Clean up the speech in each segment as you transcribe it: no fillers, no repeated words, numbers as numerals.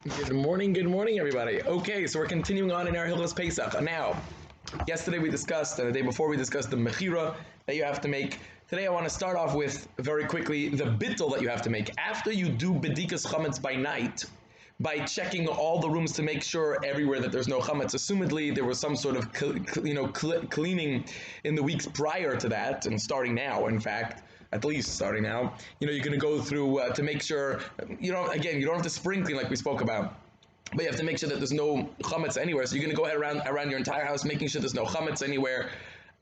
Good morning, everybody. Okay, so we're continuing on in our Hilchos Pesach. Now, yesterday we discussed, and the day before we discussed the mechira that you have to make. Today I want to start off with, very quickly, the bittul that you have to make. After you do bedikas chametz by night, by checking all the rooms to make sure everywhere that there's no chametz. Assumedly, there was some sort of cleaning in the weeks prior to that, and starting now, in fact, at least starting now. You're going to go through to make sure, you don't have to sprinkling like we spoke about. But you have to make sure that there's no chametz anywhere. So you're going to go ahead around your entire house, making sure there's no chametz anywhere.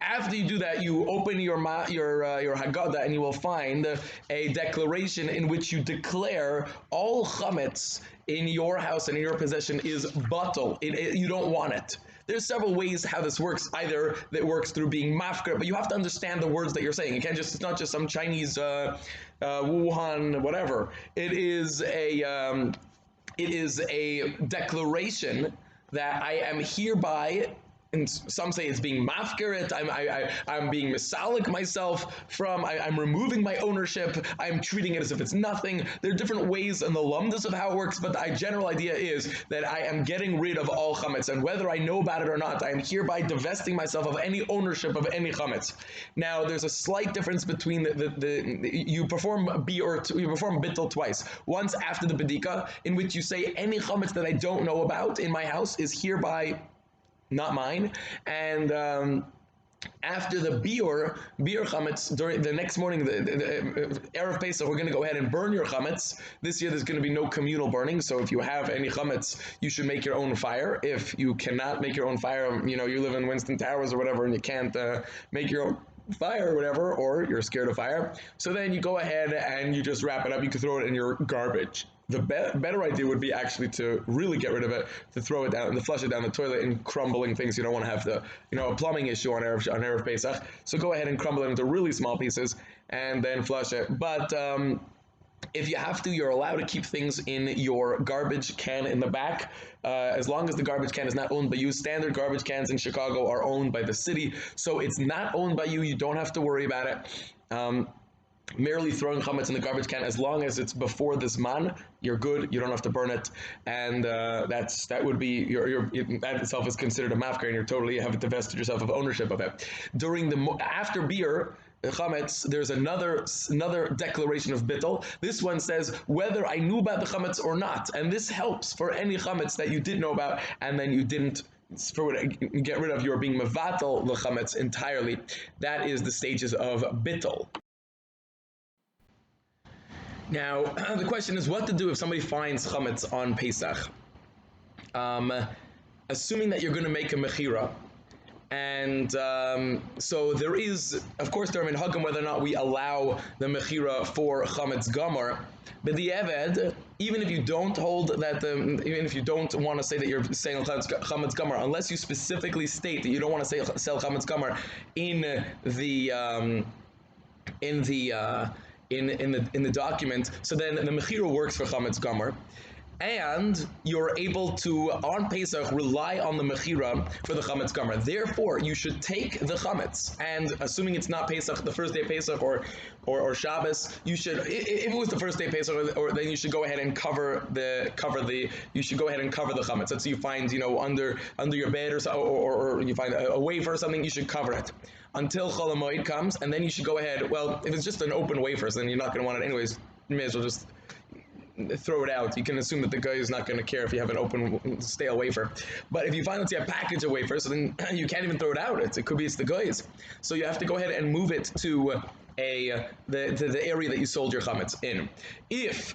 After you do that, you open your Haggadah and you will find a declaration in which you declare all chametz in your house and in your possession is batal. You don't want it. There's several ways how this works. Either that works through being mafkar, but you have to understand the words that you're saying. It's not just some Chinese Wuhan whatever. It is a declaration that I am hereby, and some say it's being mafkaret, I'm being misalik myself from, I'm removing my ownership, I'm treating it as if it's nothing. There are different ways in the lumdus of how it works, but the general idea is that I am getting rid of all chametz, and whether I know about it or not, I am hereby divesting myself of any ownership of any chametz. Now, there's a slight difference between you perform bittul twice. Once after the bedika, in which you say any chametz that I don't know about in my house is hereby not mine, and after the biur chametz, during the next morning, the Erev Pesach, we're going to go ahead and burn your chametz. This year there's going to be no communal burning, so if you have any chametz, you should make your own fire. If you cannot make your own fire, you live in Winston Towers or whatever, and you can't make your own fire or whatever, or you're scared of fire, so then you go ahead and you just wrap it up. You can throw it in your garbage. The better idea would be actually to really get rid of it, to throw it down, to flush it down the toilet in crumbling things. You don't want to have a plumbing issue on Erev Pesach. So go ahead and crumble it into really small pieces and then flush it. But if you have to, you're allowed to keep things in your garbage can in the back, as long as the garbage can is not owned by you. Standard garbage cans in Chicago are owned by the city, so it's not owned by you. You don't have to worry about it. Merely throwing chametz in the garbage can, as long as it's before this man, you're good. You don't have to burn it, and that would be that itself is considered a mafkar, and you're totally have divested yourself of ownership of it. After biur chametz, there's another declaration of bittul. This one says whether I knew about the chametz or not, and this helps for any chametz that you did know about and then you didn't get rid of. You're being mevatel the chametz entirely. That is the stages of bittul. Now, the question is what to do if somebody finds chametz on Pesach. Assuming that you're going to make a mechira, and so there is, of course, there are minhagim whether or not we allow the mechira for chametz gamar. But the eved, even if you don't hold that, even if you don't want to say that you're saying chametz gamar, unless you specifically state that you don't want to sell chametz gamar in the document, so then the mechira works for chametz gamar, and you're able to on Pesach rely on the mechira for the chametz gamar. Therefore, you should take the chametz, and assuming it's not Pesach, the first day of Pesach or Shabbos, you should, if it was the first day of Pesach, or then you should go ahead and cover the chametz. Let's say you find under your bed or you find a wafer or something, you should cover it until Chol HaMoed comes, and then you should go ahead. Well, if it's just an open wafer, then you're not going to want it anyways. You may as well just throw it out. You can assume that the guy is not going to care if you have an open stale wafer. But if you find, let's say, a package of wafers, so then you can't even throw it out. It could be it's the guy's. So you have to go ahead and move it to the area that you sold your chametz in. If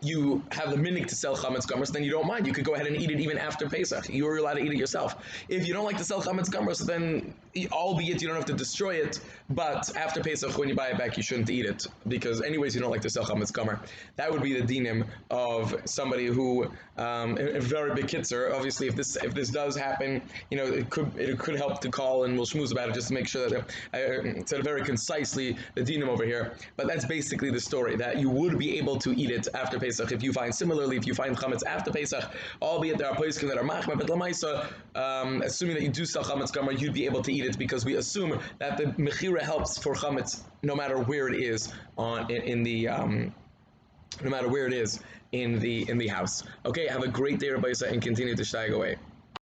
you have the minhag to sell chametz gamar, then you don't mind. You could go ahead and eat it even after Pesach. You're allowed to eat it yourself. If you don't like to sell chametz gamar, so then, albeit you don't have to destroy it, but after Pesach, when you buy it back, you shouldn't eat it, because anyways you don't like to sell chametz gamar. That would be the dinim of somebody who, a very big kitzer. Obviously, if this does happen, it could help to call and we'll schmooze about it just to make sure that I said very concisely the dinim over here. But that's basically the story, that you would be able to eat it after Pesach if you find chametz after Pesach, albeit there are poskim that are machmir, but lamaisa, assuming that you do sell chametz gamar, you'd be able to eat it, because we assume that the mechira helps for chametz no matter where it is in the no matter where it is in the house. Okay, have a great day, Rabbi, and continue to steig away.